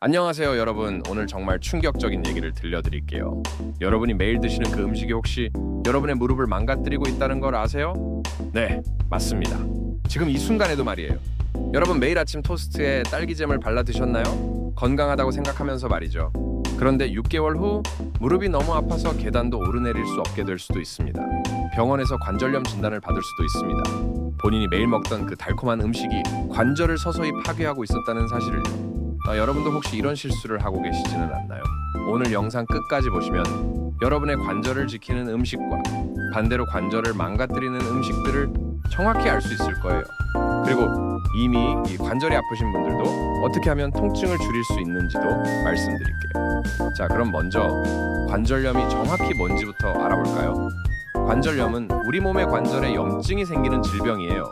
안녕하세요 여러분. 오늘 정말 충격적인 얘기를 들려드릴게요. 여러분이 매일 드시는 그 음식이 혹시 여러분의 무릎을 망가뜨리고 있다는 걸 아세요? 네, 맞습니다. 지금 이 순간에도 말이에요. 여러분 매일 아침 토스트에 딸기잼을 발라 드셨나요? 건강하다고 생각하면서 말이죠. 그런데 6개월 후 무릎이 너무 아파서 계단도 오르내릴 수 없게 될 수도 있습니다. 병원에서 관절염 진단을 받을 수도 있습니다. 본인이 매일 먹던 그 달콤한 음식이 관절을 서서히 파괴하고 있었다는 사실을요. 여러분도 혹시 이런 실수를 하고 계시지는 않나요? 오늘 영상 끝까지 보시면 여러분의 관절을 지키는 음식과 반대로 관절을 망가뜨리는 음식들을 정확히 알 수 있을 거예요. 그리고 이미 이 관절이 아프신 분들도 어떻게 하면 통증을 줄일 수 있는지도 말씀드릴게요. 자, 그럼 먼저 관절염이 정확히 뭔지부터 알아볼까요? 관절염은 우리 몸의 관절에 염증이 생기는 질병이에요.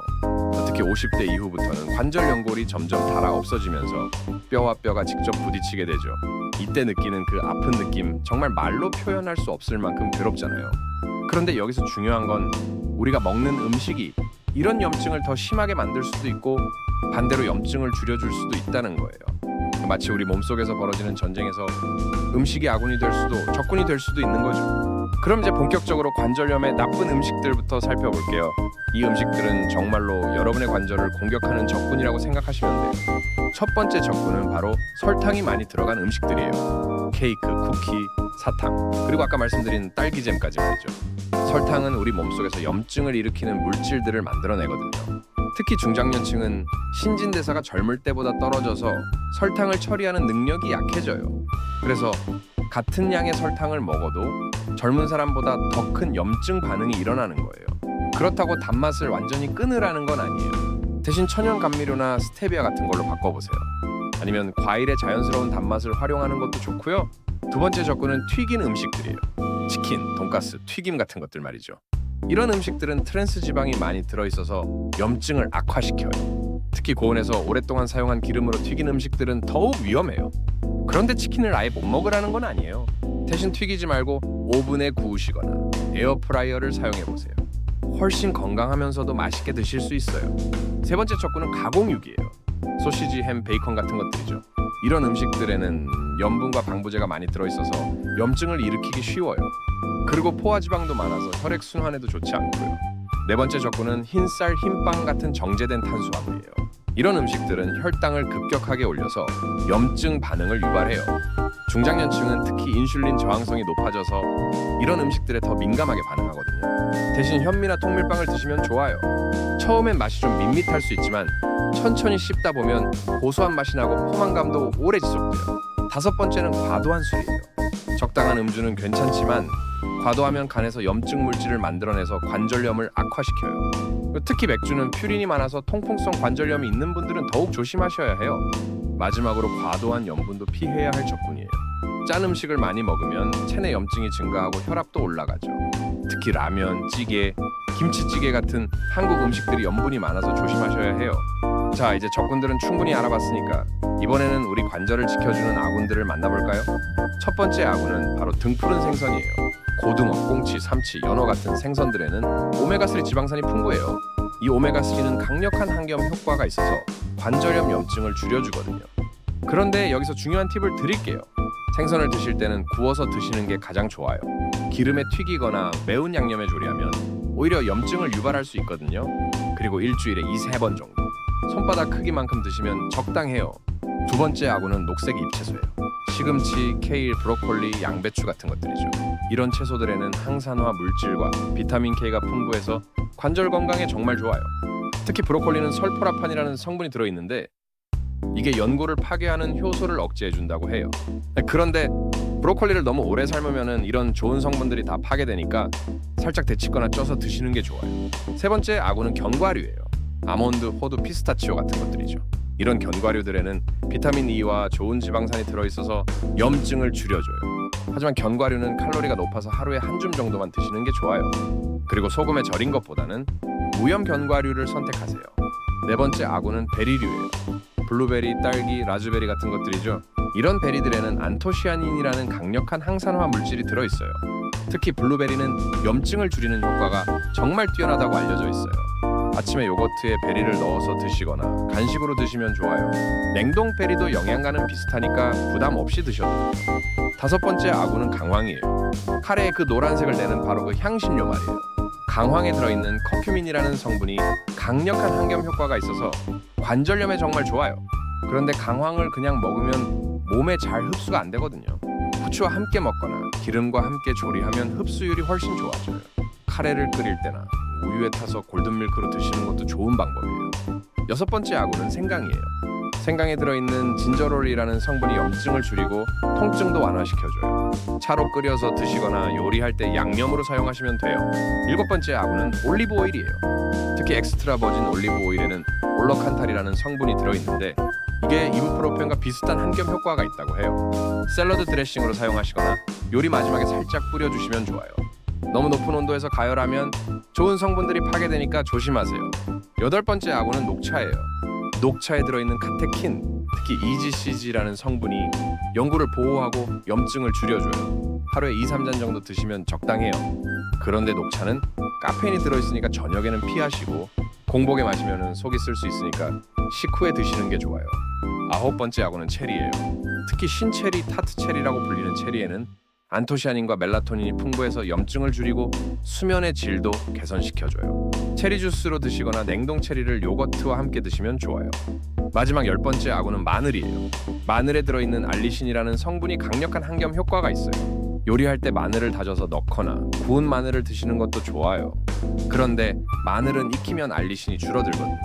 특히 50대 이후부터는 관절 연골이 점점 닳아 없어지면서 뼈와 뼈가 직접 부딪히게 되죠. 이때 느끼는 그 아픈 느낌, 정말 말로 표현할 수 없을 만큼 괴롭잖아요. 그런데 여기서 중요한 건 우리가 먹는 음식이 이런 염증을 더 심하게 만들 수도 있고 반대로 염증을 줄여줄 수도 있다는 거예요. 마치 우리 몸속에서 벌어지는 전쟁에서 음식이 아군이 될 수도 적군이 될 수도 있는 거죠. 그럼 이제 본격적으로 관절염의 나쁜 음식들부터 살펴볼게요. 이 음식들은 정말로 여러분의 관절을 공격하는 적군이라고 생각하시면 돼요. 첫 번째 적군은 바로 설탕이 많이 들어간 음식들이에요. 케이크, 쿠키, 사탕, 그리고 아까 말씀드린 딸기잼까지 말이죠. 설탕은 우리 몸속에서 염증을 일으키는 물질들을 만들어내거든요. 특히 중장년층은 신진대사가 젊을 때보다 떨어져서 설탕을 처리하는 능력이 약해져요. 그래서 같은 양의 설탕을 먹어도 젊은 사람보다 더 큰 염증 반응이 일어나는 거예요. 그렇다고 단맛을 완전히 끊으라는 건 아니에요. 대신 천연 감미료나 스테비아 같은 걸로 바꿔보세요. 아니면 과일의 자연스러운 단맛을 활용하는 것도 좋고요. 두 번째 접근은 튀긴 음식들이에요. 치킨, 돈가스, 튀김 같은 것들 말이죠. 이런 음식들은 트랜스 지방이 많이 들어있어서 염증을 악화시켜요. 특히 고온에서 오랫동안 사용한 기름으로 튀긴 음식들은 더욱 위험해요. 그런데 치킨을 아예 못 먹으라는 건 아니에요. 대신 튀기지 말고 오븐에 구우시거나 에어프라이어를 사용해보세요. 훨씬 건강하면서도 맛있게 드실 수 있어요. 세 번째 척구는 가공육이에요. 소시지, 햄, 베이컨 같은 것들이죠. 이런 음식들에는 염분과 방부제가 많이 들어있어서 염증을 일으키기 쉬워요. 그리고 포화지방도 많아서 혈액순환에도 좋지 않고요. 네 번째 적군은 흰쌀, 흰빵 같은 정제된 탄수화물이에요. 이런 음식들은 혈당을 급격하게 올려서 염증 반응을 유발해요. 중장년층은 특히 인슐린 저항성이 높아져서 이런 음식들에 더 민감하게 반응하거든요. 대신 현미나 통밀빵을 드시면 좋아요. 처음엔 맛이 좀 밋밋할 수 있지만 천천히 씹다 보면 고소한 맛이 나고 포만감도 오래 지속돼요. 다섯 번째는 과도한 술이에요. 적당한 음주는 괜찮지만 과도하면 간에서 염증 물질을 만들어내서 관절염을 악화시켜요. 특히 맥주는 퓨린이 많아서 통풍성 관절염이 있는 분들은 더욱 조심하셔야 해요. 마지막으로 과도한 염분도 피해야 할 적군이에요. 짠 음식을 많이 먹으면 체내 염증이 증가하고 혈압도 올라가죠. 특히 라면, 찌개, 김치찌개 같은 한국 음식들이 염분이 많아서 조심하셔야 해요. 자, 이제 적군들은 충분히 알아봤으니까 이번에는 우리 관절을 지켜주는 아군들을 만나볼까요? 첫 번째 아군은 바로 등푸른 생선이에요. 고등어, 꽁치, 삼치, 연어 같은 생선들에는 오메가3 지방산이 풍부해요. 이 오메가3는 강력한 항염 효과가 있어서 관절염 염증을 줄여주거든요. 그런데 여기서 중요한 팁을 드릴게요. 생선을 드실 때는 구워서 드시는 게 가장 좋아요. 기름에 튀기거나 매운 양념에 조리하면 오히려 염증을 유발할 수 있거든요. 그리고 일주일에 2~3번 정도. 손바닥 크기만큼 드시면 적당해요. 두 번째 아군은 녹색 잎채소예요. 시금치, 케일, 브로콜리, 양배추 같은 것들이죠. 이런 채소들에는 항산화 물질과 비타민 K가 풍부해서 관절 건강에 정말 좋아요. 특히 브로콜리는 설포라판이라는 성분이 들어있는데 이게 연골을 파괴하는 효소를 억제해준다고 해요. 그런데 브로콜리를 너무 오래 삶으면 이런 좋은 성분들이 다 파괴되니까 살짝 데치거나 쪄서 드시는 게 좋아요. 세 번째 아군은 견과류예요. 아몬드, 호두, 피스타치오 같은 것들이죠. 이런 견과류들에는 비타민 E와 좋은 지방산이 들어있어서 염증을 줄여줘요. 하지만 견과류는 칼로리가 높아서 하루에 한 줌 정도만 드시는 게 좋아요. 그리고 소금에 절인 것보다는 무염 견과류를 선택하세요. 네 번째 아군은 베리류예요. 블루베리, 딸기, 라즈베리 같은 것들이죠. 이런 베리들에는 안토시아닌이라는 강력한 항산화 물질이 들어있어요. 특히 블루베리는 염증을 줄이는 효과가 정말 뛰어나다고 알려져 있어요. 아침에 요거트에 베리를 넣어서 드시거나 간식으로 드시면 좋아요. 냉동 베리도 영양가는 비슷하니까 부담 없이 드셔도 돼요. 다섯 번째 아구는 강황이에요. 카레의 그 노란색을 내는 바로 그 향신료 말이에요. 강황에 들어있는 커큐민이라는 성분이 강력한 항염 효과가 있어서 관절염에 정말 좋아요. 그런데 강황을 그냥 먹으면 몸에 잘 흡수가 안 되거든요. 후추와 함께 먹거나 기름과 함께 조리하면 흡수율이 훨씬 좋아져요. 카레를 끓일 때나 우유에 타서 골든밀크로 드시는 것도 좋은 방법이에요. 여섯 번째 아구는 생강이에요. 생강에 들어있는 진저롤이라는 성분이 염증을 줄이고 통증도 완화시켜줘요. 차로 끓여서 드시거나 요리할 때 양념으로 사용하시면 돼요. 일곱 번째 아구는 올리브 오일이에요. 특히 엑스트라 버진 올리브 오일에는 올러칸탈이라는 성분이 들어있는데 이게 이부프로펜과 비슷한 항염 효과가 있다고 해요. 샐러드 드레싱으로 사용하시거나 요리 마지막에 살짝 뿌려주시면 좋아요. 너무 높은 온도에서 가열하면 좋은 성분들이 파괴되니까 조심하세요. 여덟 번째 아구는 녹차예요. 녹차에 들어있는 카테킨, 특히 EGCG라는 성분이 연구를 보호하고 염증을 줄여줘요. 하루에 2-3잔 정도 드시면 적당해요. 그런데 녹차는 카페인이 들어있으니까 저녁에는 피하시고 공복에 마시면 속이 쓸 수 있으니까 식후에 드시는 게 좋아요. 아홉 번째 아구는 체리예요. 특히 신체리, 타트체리라고 불리는 체리에는 안토시아닌과 멜라토닌이 풍부해서 염증을 줄이고 수면의 질도 개선시켜줘요. 체리 주스로 드시거나 냉동 체리를 요거트와 함께 드시면 좋아요. 마지막 열 번째 아구는 마늘이에요. 마늘에 들어있는 알리신이라는 성분이 강력한 항염 효과가 있어요. 요리할 때 마늘을 다져서 넣거나 구운 마늘을 드시는 것도 좋아요. 그런데 마늘은 익히면 알리신이 줄어들거든요.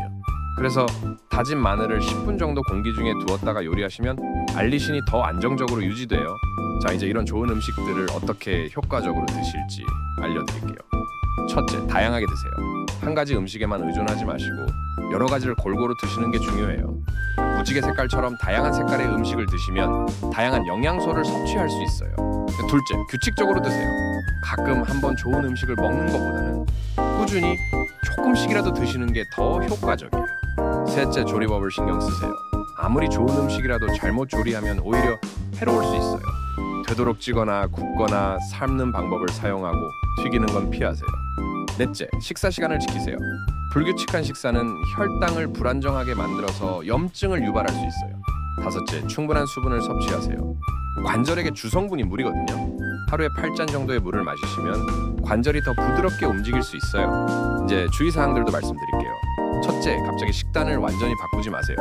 그래서 다진 마늘을 10분 정도 공기 중에 두었다가 요리하시면 알리신이 더 안정적으로 유지돼요. 자, 이제 이런 좋은 음식들을 어떻게 효과적으로 드실지 알려드릴게요. 첫째, 다양하게 드세요. 한 가지 음식에만 의존하지 마시고 여러 가지를 골고루 드시는 게 중요해요. 무지개 색깔처럼 다양한 색깔의 음식을 드시면 다양한 영양소를 섭취할 수 있어요. 둘째, 규칙적으로 드세요. 가끔 한번 좋은 음식을 먹는 것보다는 꾸준히 조금씩이라도 드시는 게 더 효과적이에요. 셋째, 조리법을 신경 쓰세요. 아무리 좋은 음식이라도 잘못 조리하면 오히려 해로울 수 있어요. 되도록 찌거나 굽거나 삶는 방법을 사용하고 튀기는 건 피하세요. 넷째, 식사 시간을 지키세요. 불규칙한 식사는 혈당을 불안정하게 만들어서 염증을 유발할 수 있어요. 다섯째, 충분한 수분을 섭취하세요. 관절에게 주성분이 물이거든요. 하루에 8잔 정도의 물을 마시시면 관절이 더 부드럽게 움직일 수 있어요. 이제 주의사항들도 말씀드릴게요. 첫째, 갑자기 식단을 완전히 바꾸지 마세요.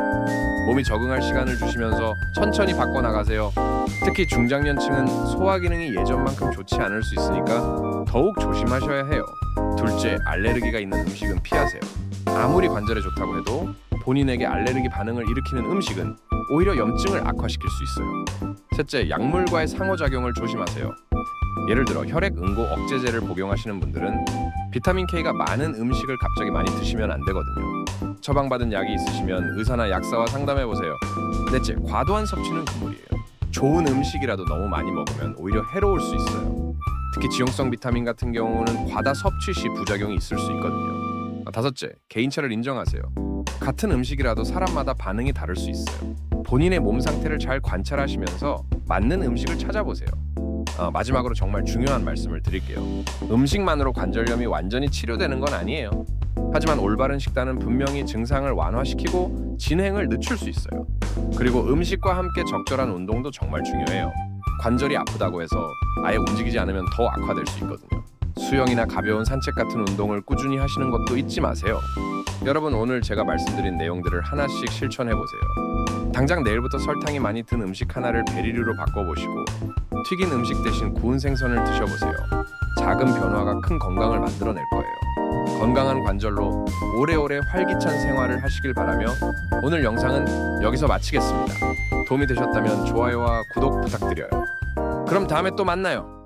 몸이 적응할 시간을 주시면서 천천히 바꿔나가세요. 특히 중장년층은 소화 기능이 예전만큼 좋지 않을 수 있으니까 더욱 조심하셔야 해요. 둘째, 알레르기가 있는 음식은 피하세요. 아무리 관절에 좋다고 해도 본인에게 알레르기 반응을 일으키는 음식은 오히려 염증을 악화시킬 수 있어요. 셋째, 약물과의 상호작용을 조심하세요. 예를 들어 혈액 응고 억제제를 복용하시는 분들은 비타민 K가 많은 음식을 갑자기 많이 드시면 안 되거든요. 처방받은 약이 있으시면 의사나 약사와 상담해보세요. 넷째, 과도한 섭취는 금물이에요. 좋은 음식이라도 너무 많이 먹으면 오히려 해로울 수 있어요. 특히 지용성 비타민 같은 경우는 과다 섭취 시 부작용이 있을 수 있거든요. 다섯째, 개인차를 인정하세요. 같은 음식이라도 사람마다 반응이 다를 수 있어요. 본인의 몸 상태를 잘 관찰하시면서 맞는 음식을 찾아보세요. 마지막으로 정말 중요한 말씀을 드릴게요. 음식만으로 관절염이 완전히 치료되는 건 아니에요. 하지만 올바른 식단은 분명히 증상을 완화시키고 진행을 늦출 수 있어요. 그리고 음식과 함께 적절한 운동도 정말 중요해요. 관절이 아프다고 해서 아예 움직이지 않으면 더 악화될 수 있거든요. 수영이나 가벼운 산책 같은 운동을 꾸준히 하시는 것도 잊지 마세요. 여러분, 오늘 제가 말씀드린 내용들을 하나씩 실천해보세요. 당장 내일부터 설탕이 많이 든 음식 하나를 베리류로 바꿔보시고 튀긴 음식 대신 구운 생선을 드셔보세요. 작은 변화가 큰 건강을 만들어낼 거예요. 건강한 관절로 오래오래 활기찬 생활을 하시길 바라며 오늘 영상은 여기서 마치겠습니다. 도움이 되셨다면 좋아요와 구독 부탁드려요. 그럼 다음에 또 만나요.